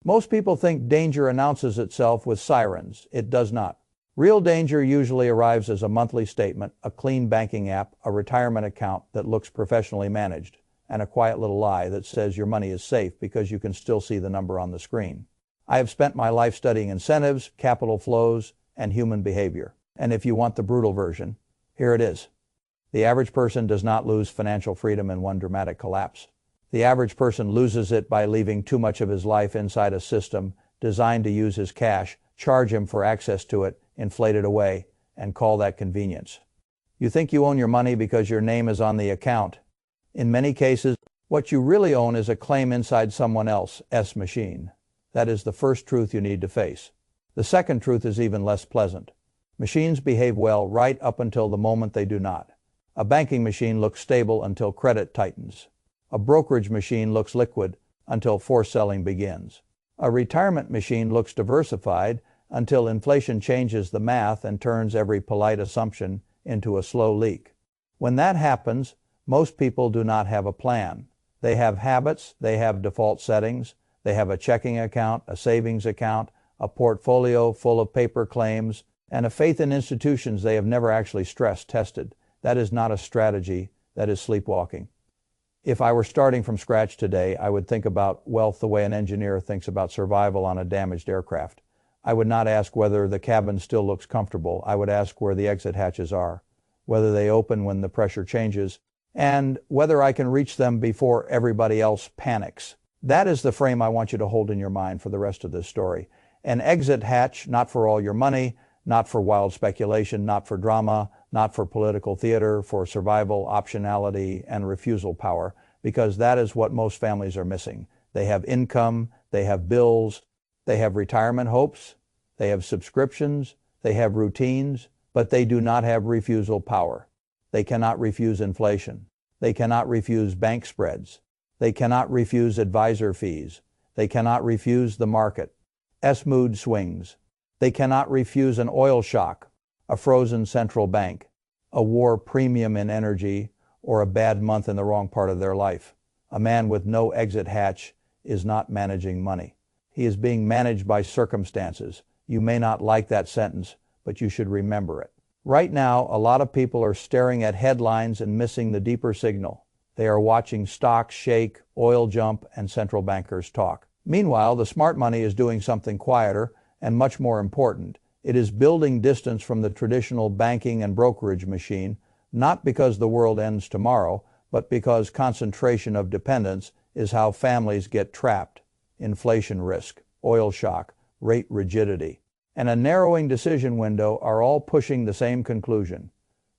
Most people think danger announces itself with sirens. It does not. Real danger usually arrives as a monthly statement, a clean banking app, a retirement account that looks professionally managed, and a quiet little lie that says your money is safe because you can still see the number on the screen. I have spent my life studying incentives, capital flows, and human behavior. And if you want the brutal version, here it is. The average person does not lose financial freedom in one dramatic collapse. The average person loses it by leaving too much of his life inside a system designed to use his cash, charge him for access to it, inflate it away, and call that convenience. You think you own your money because your name is on the account. In many cases, what you really own is a claim inside someone else's machine. That is the first truth you need to face. The second truth is even less pleasant. Machines behave well right up until the moment they do not. A banking machine looks stable until credit tightens. A brokerage machine looks liquid until forced selling begins. A retirement machine looks diversified until inflation changes the math and turns every polite assumption into a slow leak. When that happens, most people do not have a plan. They have habits, they have default settings, they have a checking account, a savings account, a portfolio full of paper claims, and a faith in institutions they have never actually stress tested. That is not a strategy, that is sleepwalking. If I were starting from scratch today, I would think about wealth the way an engineer thinks about survival on a damaged aircraft. I would not ask whether the cabin still looks comfortable. I would ask where the exit hatches are, whether they open when the pressure changes, and whether I can reach them before everybody else panics. That is the frame I want you to hold in your mind for the rest of this story. An exit hatch, not for all your money, not for wild speculation, not for drama, not for political theater, for survival, optionality, and refusal power, because that is what most families are missing. They have income, they have bills, they have retirement hopes, they have subscriptions, they have routines, but they do not have refusal power. They cannot refuse inflation. They cannot refuse bank spreads. They cannot refuse advisor fees. They cannot refuse the market. Mood swings. They cannot refuse an oil shock, a frozen central bank, a war premium in energy, or a bad month in the wrong part of their life. A man with no exit hatch is not managing money. He is being managed by circumstances. You may not like that sentence, but you should remember it. Right now, a lot of people are staring at headlines and missing the deeper signal. They are watching stocks shake, oil jump, and central bankers talk. Meanwhile, the smart money is doing something quieter and much more important. It is building distance from the traditional banking and brokerage machine, not because the world ends tomorrow, but because concentration of dependence is how families get trapped. Inflation risk, oil shock, rate rigidity, and a narrowing decision window are all pushing the same conclusion.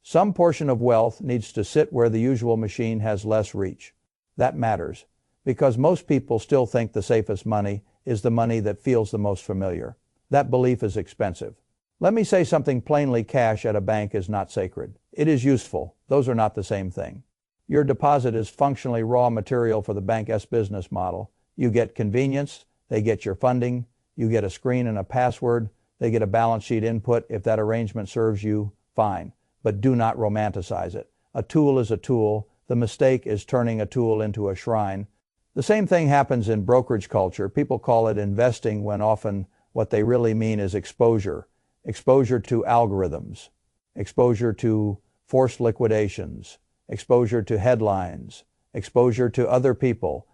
Some portion of wealth needs to sit where the usual machine has less reach. That matters, because most people still think the safest money is the money that feels the most familiar. That belief is expensive. Let me say something plainly: cash at a bank is not sacred. It is useful. Those are not the same thing. Your deposit is functionally raw material for the bank's business model. You get convenience, they get your funding, you get a screen and a password, they get a balance sheet input. If that arrangement serves you, fine. But do not romanticize it. A tool is a tool. The mistake is turning a tool into a shrine. The same thing happens in brokerage culture. People call it investing when often what they really mean is exposure. Exposure to algorithms, exposure to forced liquidations, exposure to headlines, exposure to other people,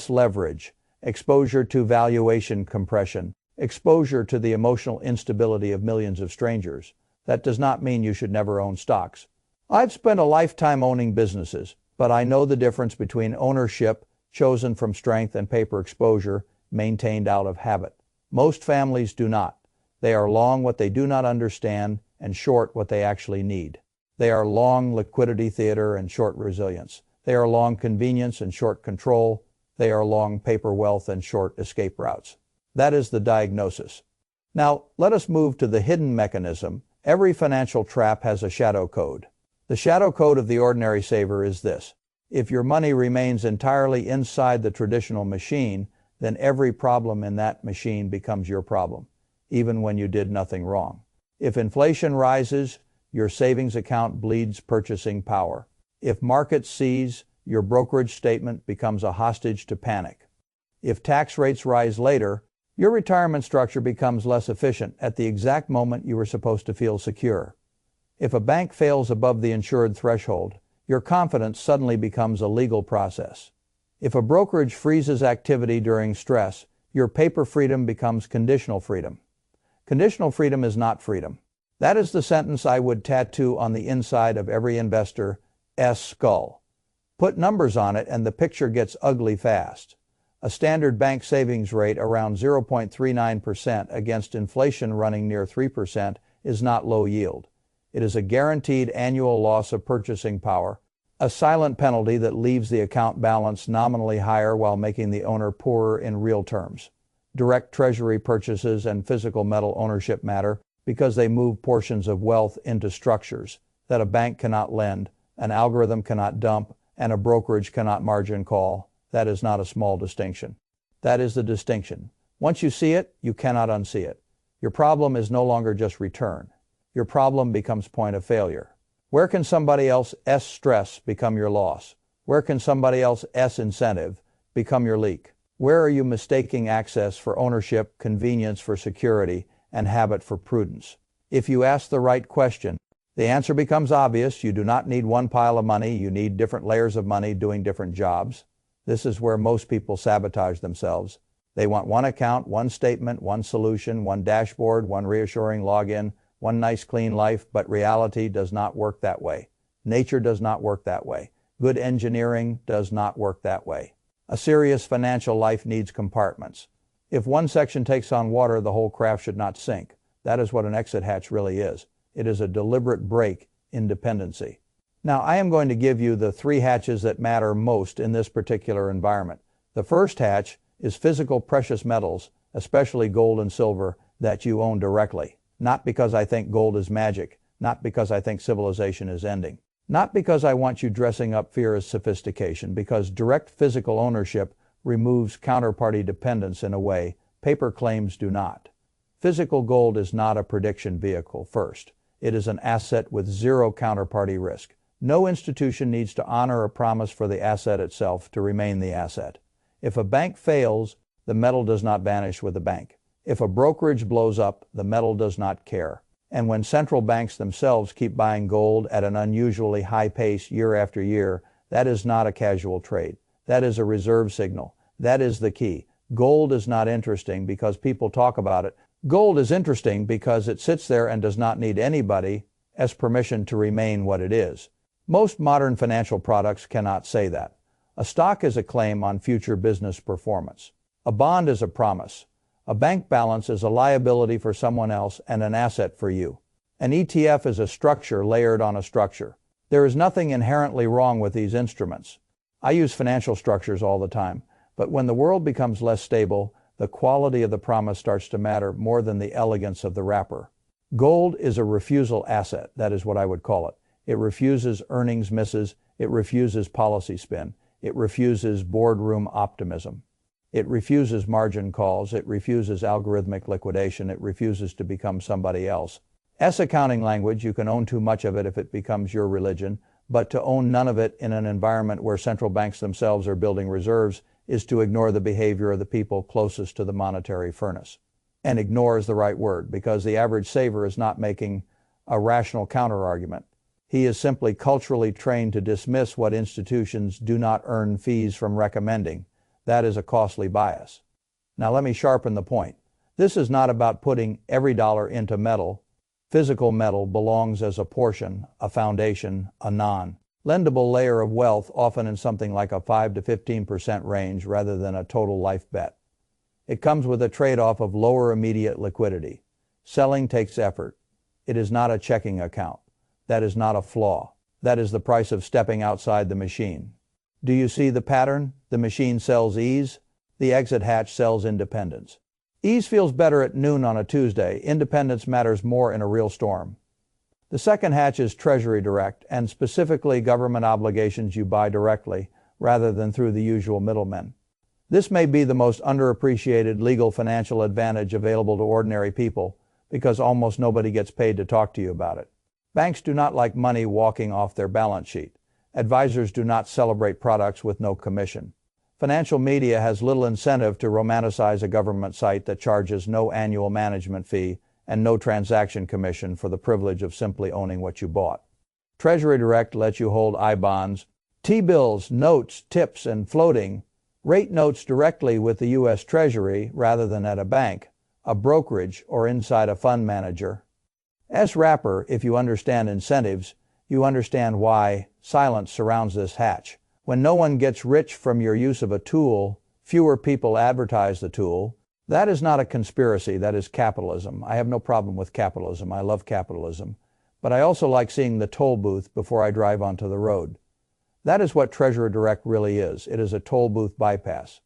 leverage, exposure to valuation compression, exposure to the emotional instability of millions of strangers. That does not mean you should never own stocks. I've spent a lifetime owning businesses, but I know the difference between ownership chosen from strength and paper exposure maintained out of habit. Most families do not. They are long what they do not understand and short what they actually need. They are long liquidity theater and short resilience. They are long convenience and short control. They are long paper wealth and short escape routes. That is the diagnosis. Now, let us move to the hidden mechanism. Every financial trap has a shadow code. The shadow code of the ordinary saver is this: if your money remains entirely inside the traditional machine, then every problem in that machine becomes your problem, even when you did nothing wrong. If inflation rises, your savings account bleeds purchasing power. If markets seize, your brokerage statement becomes a hostage to panic. If tax rates rise later, Your retirement structure becomes less efficient at the exact moment you were supposed to feel secure. If a bank fails above the insured threshold, your confidence suddenly becomes a legal process. If a brokerage freezes activity during stress, your paper freedom becomes conditional freedom. Conditional freedom is not freedom. That is the sentence I would tattoo on the inside of every investor's skull. Put numbers on it and the picture gets ugly fast. A standard bank savings rate around 0.39% against inflation running near 3% is not low yield. It is a guaranteed annual loss of purchasing power, a silent penalty that leaves the account balance nominally higher while making the owner poorer in real terms. Direct treasury purchases and physical metal ownership matter because they move portions of wealth into structures that a bank cannot lend, an algorithm cannot dump, and a brokerage cannot margin call. That is not a small distinction. That is the distinction. Once you see it, you cannot unsee it. Your problem is no longer just return. Your problem becomes point of failure. Where can somebody else's stress become your loss? Where can somebody else's incentive become your leak? Where are you mistaking access for ownership, convenience for security, and habit for prudence? If you ask the right question, the answer becomes obvious. You do not need one pile of money. You need different layers of money doing different jobs. This is where most people sabotage themselves. They want one account, one statement, one solution, one dashboard, one reassuring login, one nice clean life, but reality does not work that way. Nature does not work that way. Good engineering does not work that way. A serious financial life needs compartments. If one section takes on water, the whole craft should not sink. That is what an exit hatch really is. It is a deliberate break in dependency. Now, I am going to give you the 3 hatches that matter most in this particular environment. The first hatch is physical precious metals, especially gold and silver, that you own directly. Not because I think gold is magic, not because I think civilization is ending, not because I want you dressing up fear as sophistication, because direct physical ownership removes counterparty dependence in a way paper claims do not. Physical gold is not a prediction vehicle first. It is an asset with zero counterparty risk. No institution needs to honor a promise for the asset itself to remain the asset. If a bank fails, the metal does not vanish with the bank. If a brokerage blows up, the metal does not care. And when central banks themselves keep buying gold at an unusually high pace year after year, that is not a casual trade. That is a reserve signal. That is the key. Gold is not interesting because people talk about it. Gold is interesting because it sits there and does not need anybody's permission to remain what it is. Most modern financial products cannot say that. A stock is a claim on future business performance. A bond is a promise. A bank balance is a liability for someone else and an asset for you. An ETF is a structure layered on a structure. There is nothing inherently wrong with these instruments. I use financial structures all the time, but when the world becomes less stable, the quality of the promise starts to matter more than the elegance of the wrapper. Gold is a refusal asset. That is what I would call it. It refuses earnings misses. It refuses policy spin. It refuses boardroom optimism. It refuses margin calls. It refuses algorithmic liquidation. It refuses to become somebody else. Accounting language, you can own too much of it if it becomes your religion, but to own none of it in an environment where central banks themselves are building reserves is to ignore the behavior of the people closest to the monetary furnace. And ignore is the right word, because the average saver is not making a rational counterargument. He is simply culturally trained to dismiss what institutions do not earn fees from recommending. That is a costly bias. Now let me sharpen the point. This is not about putting every dollar into metal. Physical metal belongs as a portion, a foundation, a non-lendable layer of wealth, often in something like a 5 to 15% range rather than a total life bet. It comes with a trade-off of lower immediate liquidity. Selling takes effort. It is not a checking account. That is not a flaw. That is the price of stepping outside the machine. Do you see the pattern? The machine sells ease. The exit hatch sells independence. Ease feels better at noon on a Tuesday. Independence matters more in a real storm. The second hatch is TreasuryDirect, and specifically government obligations you buy directly rather than through the usual middlemen. This may be the most underappreciated legal financial advantage available to ordinary people because almost nobody gets paid to talk to you about it. Banks do not like money walking off their balance sheet. Advisors do not celebrate products with no commission. Financial media has little incentive to romanticize a government site that charges no annual management fee and no transaction commission for the privilege of simply owning what you bought. TreasuryDirect lets you hold I-bonds, T-bills, notes, tips, and floating rate notes directly with the U.S. Treasury rather than at a bank, a brokerage, or inside a fund manager. As wrapper, if you understand incentives, you understand why silence surrounds this hatch. When no one gets rich from your use of a tool, fewer people advertise the tool. That is not a conspiracy, that is capitalism. I have no problem with capitalism. I love capitalism. But I also like seeing the toll booth before I drive onto the road. That is what TreasuryDirect really is. It is a toll booth bypass.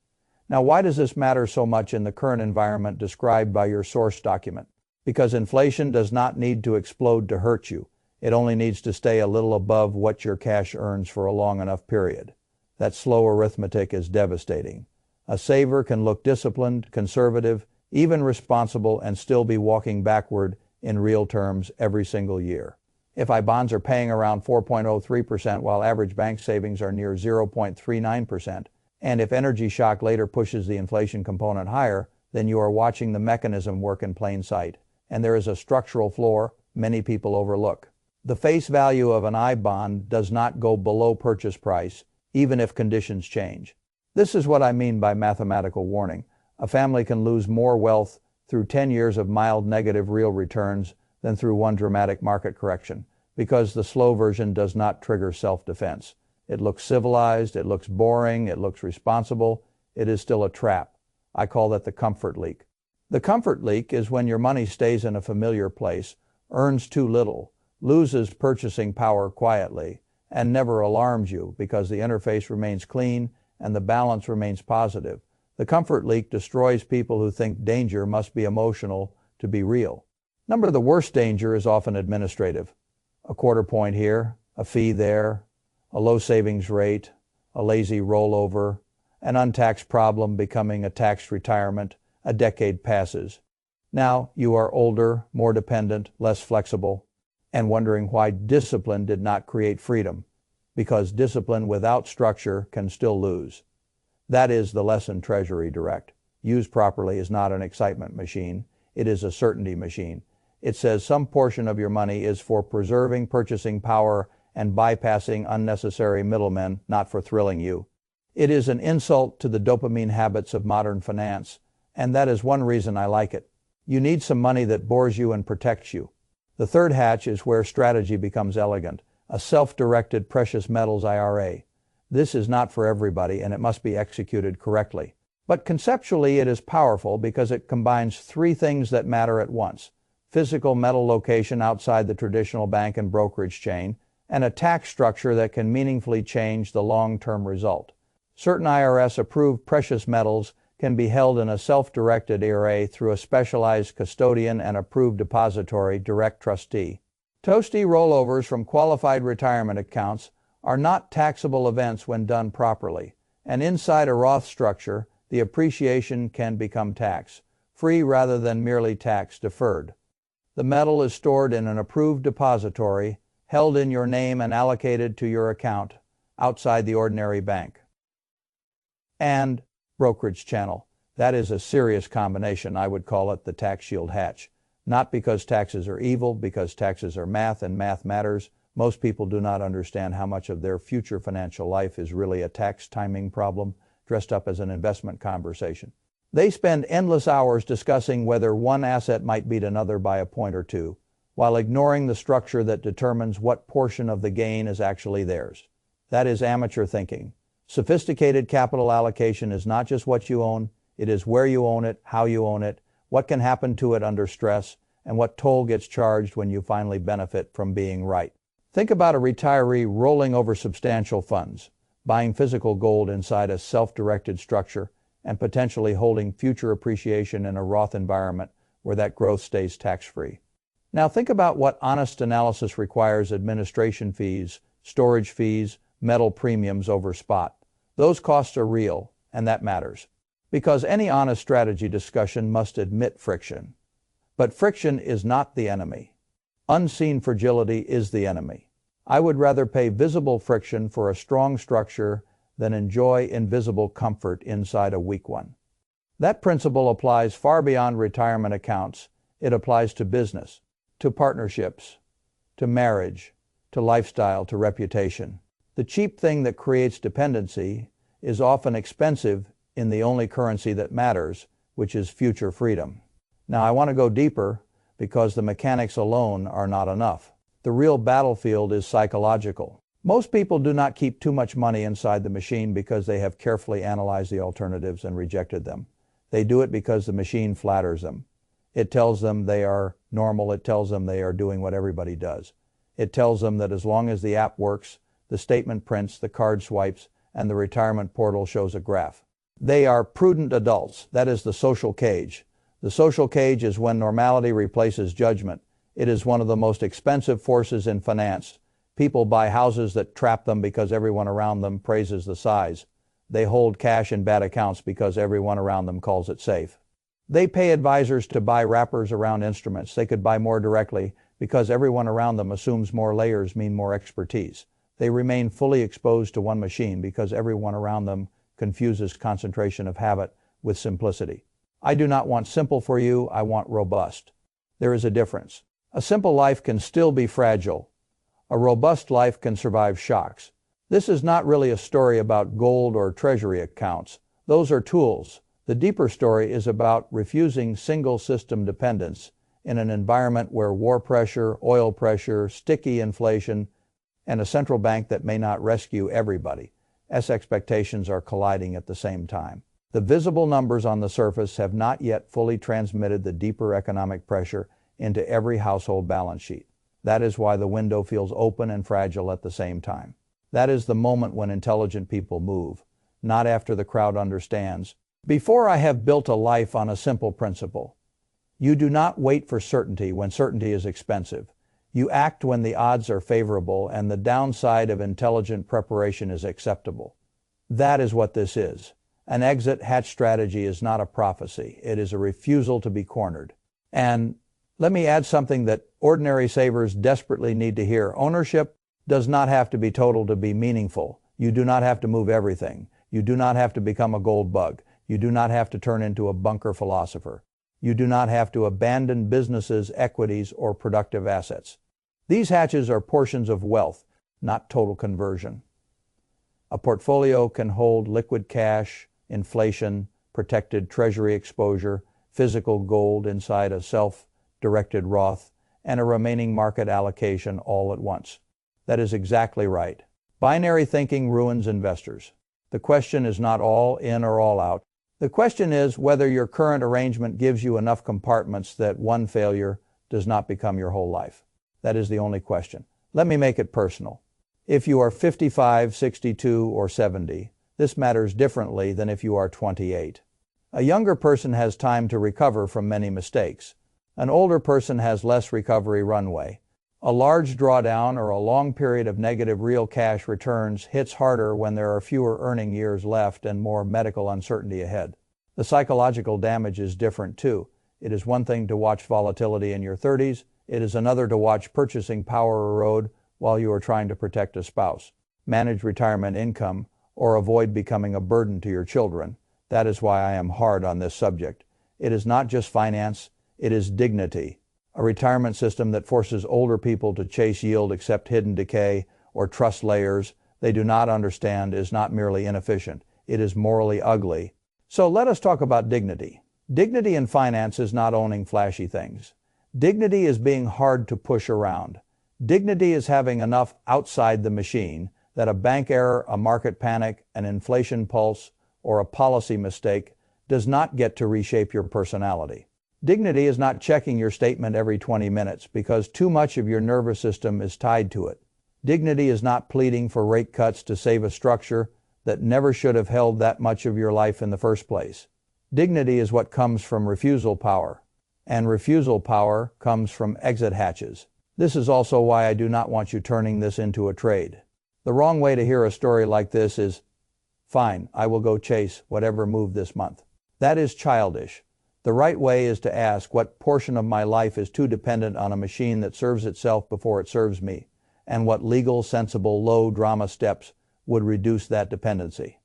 Now, why does this matter so much in the current environment described by your source document? Because inflation does not need to explode to hurt you. It only needs to stay a little above what your cash earns for a long enough period. That slow arithmetic is devastating. A saver can look disciplined, conservative, even responsible, and still be walking backward in real terms every single year. If I-bonds are paying around 4.03% while average bank savings are near 0.39%, and if energy shock later pushes the inflation component higher, then you are watching the mechanism work in plain sight. And there is a structural floor many people overlook. The face value of an I-bond does not go below purchase price, even if conditions change. This is what I mean by mathematical warning. A family can lose more wealth through 10 years of mild negative real returns than through one dramatic market correction, because the slow version does not trigger self-defense. It looks civilized, it looks boring, it looks responsible. It is still a trap. I call that the comfort leak. The comfort leak is when your money stays in a familiar place, earns too little, loses purchasing power quietly, and never alarms you because the interface remains clean and the balance remains positive. The comfort leak destroys people who think danger must be emotional to be real. The worst danger is often administrative. A quarter point here, a fee there, a low savings rate, a lazy rollover, an untaxed problem becoming a taxed retirement. A decade passes. Now you are older, more dependent, less flexible, and wondering why discipline did not create freedom, because discipline without structure can still lose. That is the lesson TreasuryDirect. Used properly is not an excitement machine. It is a certainty machine. It says some portion of your money is for preserving purchasing power and bypassing unnecessary middlemen, not for thrilling you. It is an insult to the dopamine habits of modern finance, and that is one reason I like it. You need some money that bores you and protects you. The third hatch is where strategy becomes elegant, a self-directed precious metals IRA. This is not for everybody, and it must be executed correctly. But conceptually it is powerful because it combines three things that matter at once: physical metal location outside the traditional bank and brokerage chain, and a tax structure that can meaningfully change the long-term result. Certain IRS-approved precious metals can be held in a self-directed IRA through a specialized custodian and approved depository direct trustee. Toasty rollovers from qualified retirement accounts are not taxable events when done properly, and inside a Roth structure, the appreciation can become tax-free rather than merely tax-deferred. The metal is stored in an approved depository, held in your name and allocated to your account outside the ordinary bank. And brokerage channel. That is a serious combination. I would call it the tax shield hatch. Not because taxes are evil, because taxes are math and math matters. Most people do not understand how much of their future financial life is really a tax timing problem dressed up as an investment conversation. They spend endless hours discussing whether one asset might beat another by a point or two, while ignoring the structure that determines what portion of the gain is actually theirs. That is amateur thinking. Sophisticated capital allocation is not just what you own, it is where you own it, how you own it, what can happen to it under stress, and what toll gets charged when you finally benefit from being right. Think about a retiree rolling over substantial funds, buying physical gold inside a self-directed structure, and potentially holding future appreciation in a Roth environment where that growth stays tax-free. Now think about what honest analysis requires: administration fees, storage fees, metal premiums over spot. Those costs are real, and that matters. Because any honest strategy discussion must admit friction. But friction is not the enemy. Unseen fragility is the enemy. I would rather pay visible friction for a strong structure than enjoy invisible comfort inside a weak one. That principle applies far beyond retirement accounts. It applies to business, to partnerships, to marriage, to lifestyle, to reputation. The cheap thing that creates dependency is often expensive in the only currency that matters, which is future freedom. Now, I want to go deeper because the mechanics alone are not enough. The real battlefield is psychological. Most people do not keep too much money inside the machine because they have carefully analyzed the alternatives and rejected them. They do it because the machine flatters them. It tells them they are normal. It tells them they are doing what everybody does. It tells them that as long as the app works, the statement prints, the card swipes, and the retirement portal shows a graph. They are prudent adults. That is the social cage. The social cage is when normality replaces judgment. It is one of the most expensive forces in finance. People buy houses that trap them because everyone around them praises the size. They hold cash in bad accounts because everyone around them calls it safe. They pay advisors to buy wrappers around instruments. They could buy more directly because everyone around them assumes more layers mean more expertise. They remain fully exposed to one machine because everyone around them confuses concentration of habit with simplicity. I do not want simple for you, I want robust. There is a difference. A simple life can still be fragile. A robust life can survive shocks. This is not really a story about gold or treasury accounts. Those are tools. The deeper story is about refusing single system dependence in an environment where war pressure, oil pressure, sticky inflation, and a central bank that may not rescue everybody, as expectations are colliding at the same time. The visible numbers on the surface have not yet fully transmitted the deeper economic pressure into every household balance sheet. That is why the window feels open and fragile at the same time. That is the moment when intelligent people move, not after the crowd understands. Before I have built a life on a simple principle. You do not wait for certainty when certainty is expensive. You act when the odds are favorable and the downside of intelligent preparation is acceptable. That is what this is. An exit hatch strategy is not a prophecy. It is a refusal to be cornered. And let me add something that ordinary savers desperately need to hear. Ownership does not have to be total to be meaningful. You do not have to move everything. You do not have to become a gold bug. You do not have to turn into a bunker philosopher. You do not have to abandon businesses, equities, or productive assets. These hatches are portions of wealth, not total conversion. A portfolio can hold liquid cash, inflation, protected treasury exposure, physical gold inside a self-directed Roth, and a remaining market allocation all at once. That is exactly right. Binary thinking ruins investors. The question is not all in or all out. The question is whether your current arrangement gives you enough compartments that one failure does not become your whole life. That is the only question. Let me make it personal. If you are 55, 62, or 70, this matters differently than if you are 28. A younger person has time to recover from many mistakes. An older person has less recovery runway. A large drawdown or a long period of negative real cash returns hits harder when there are fewer earning years left and more medical uncertainty ahead. The psychological damage is different too. It is one thing to watch volatility in your 30s. It is another to watch purchasing power erode while you are trying to protect a spouse, manage retirement income, or avoid becoming a burden to your children. That is why I am hard on this subject. It is not just finance, it is dignity. A retirement system that forces older people to chase yield, accept hidden decay, or trust layers they do not understand is not merely inefficient. It is morally ugly. So let us talk about dignity. Dignity in finance is not owning flashy things. Dignity is being hard to push around. Dignity is having enough outside the machine that a bank error, a market panic, an inflation pulse, or a policy mistake does not get to reshape your personality. Dignity is not checking your statement every 20 minutes because too much of your nervous system is tied to it. Dignity is not pleading for rate cuts to save a structure that never should have held that much of your life in the first place. Dignity is what comes from refusal power, and refusal power comes from exit hatches. This is also why I do not want you turning this into a trade. The wrong way to hear a story like this is, fine, I will go chase whatever move this month. That is childish. The right way is to ask what portion of my life is too dependent on a machine that serves itself before it serves me, and what legal, sensible, low-drama steps would reduce that dependency?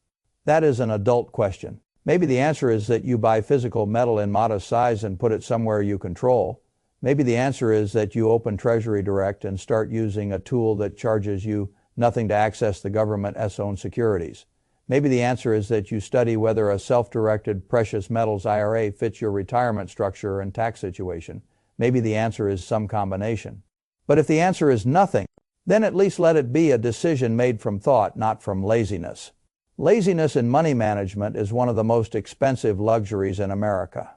That is an adult question. Maybe the answer is that you buy physical metal in modest size and put it somewhere you control. Maybe the answer is that you open TreasuryDirect and start using a tool that charges you nothing to access the government's own securities. Maybe the answer is that you study whether a self-directed precious metals IRA fits your retirement structure and tax situation. Maybe the answer is some combination. But if the answer is nothing, then at least let it be a decision made from thought, not from laziness. Laziness in money management is one of the most expensive luxuries in America.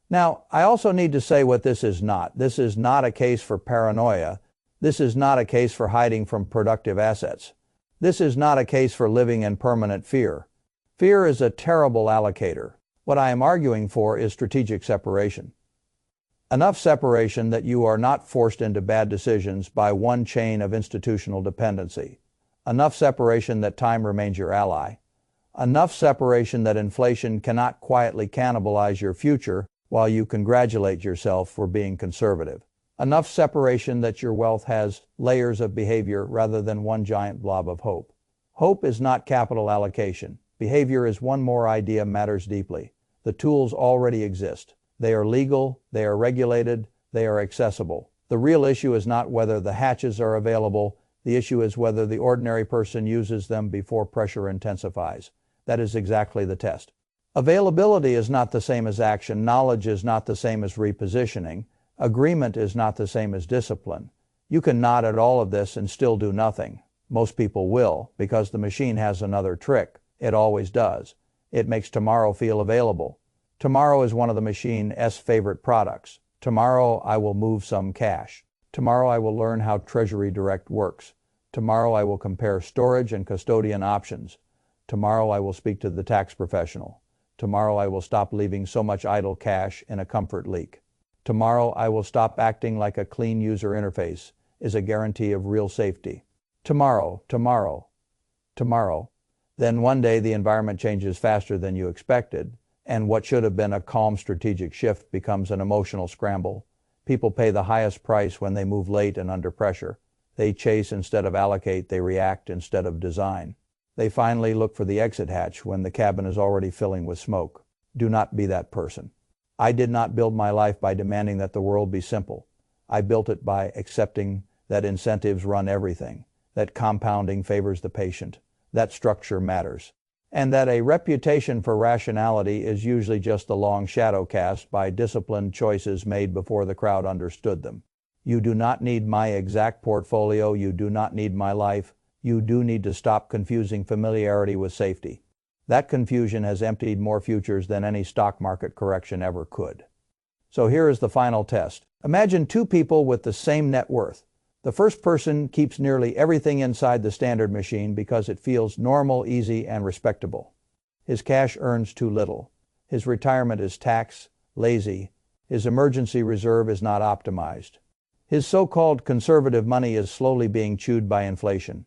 Now, I also need to say what this is not. This is not a case for paranoia. This is not a case for hiding from productive assets. This is not a case for living in permanent fear. Fear is a terrible allocator. What I am arguing for is strategic separation. Enough separation that you are not forced into bad decisions by one chain of institutional dependency. Enough separation that time remains your ally. Enough separation that inflation cannot quietly cannibalize your future while you congratulate yourself for being conservative. Enough separation that your wealth has layers of behavior rather than one giant blob of hope. Hope is not capital allocation. Behavior is one more idea matters deeply. The tools already exist. They are legal, they are regulated, they are accessible. The real issue is not whether the hatches are available. The issue is whether the ordinary person uses them before pressure intensifies. That is exactly the test. Availability is not the same as action. Knowledge is not the same as repositioning. Agreement is not the same as discipline. You can nod at all of this and still do nothing. Most people will, because the machine has another trick. It always does. It makes tomorrow feel available. Tomorrow is one of the machine's favorite products. Tomorrow I will move some cash. Tomorrow I will learn how TreasuryDirect works. Tomorrow I will compare storage and custodian options. Tomorrow I will speak to the tax professional. Tomorrow I will stop leaving so much idle cash in a comfort leak. Tomorrow I will stop acting like a clean user interface is a guarantee of real safety. Tomorrow, tomorrow, tomorrow. Then one day the environment changes faster than you expected, and what should have been a calm strategic shift becomes an emotional scramble. People pay the highest price when they move late and under pressure. They chase instead of allocate, they react instead of design. They finally look for the exit hatch when the cabin is already filling with smoke. Do not be that person. I did not build my life by demanding that the world be simple. I built it by accepting that incentives run everything, that compounding favors the patient, that structure matters, and that a reputation for rationality is usually just the long shadow cast by disciplined choices made before the crowd understood them. You do not need my exact portfolio. You do not need my life. You do need to stop confusing familiarity with safety. That confusion has emptied more futures than any stock market correction ever could. So here is the final test. Imagine two people with the same net worth. The first person keeps nearly everything inside the standard machine because it feels normal, easy, and respectable. His cash earns too little. His retirement is tax lazy. His emergency reserve is not optimized. His so-called conservative money is slowly being chewed by inflation.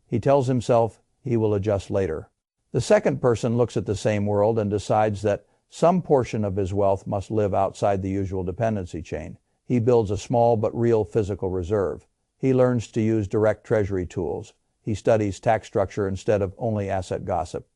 He tells himself he will adjust later. The second person looks at the same world and decides that some portion of his wealth must live outside the usual dependency chain. He builds a small but real physical reserve. He learns to use direct treasury tools. He studies tax structure instead of only asset gossip.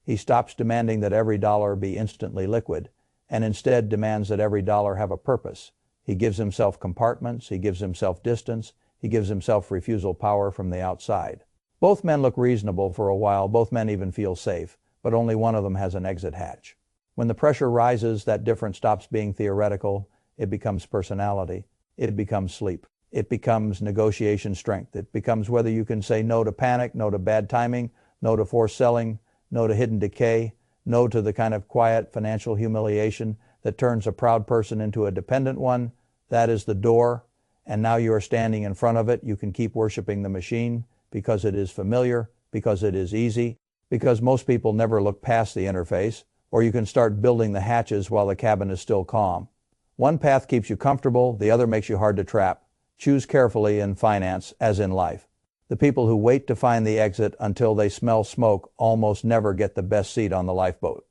He stops demanding that every dollar be instantly liquid and instead demands that every dollar have a purpose. He gives himself compartments. He gives himself distance. He gives himself refusal power from the outside. Both men look reasonable for a while. Both men even feel safe, but only one of them has an exit hatch. When the pressure rises, that difference stops being theoretical. It becomes personality. It becomes sleep. It becomes negotiation strength. It becomes whether you can say no to panic, no to bad timing, no to forced selling, no to hidden decay, no to the kind of quiet financial humiliation that turns a proud person into a dependent one. That is the door, and now you are standing in front of it. You can keep worshiping the machine because it is familiar, because it is easy, because most people never look past the interface, or you can start building the hatches while the cabin is still calm. One path keeps you comfortable, the other makes you hard to trap. Choose carefully in finance as in life. The people who wait to find the exit until they smell smoke almost never get the best seat on the lifeboat.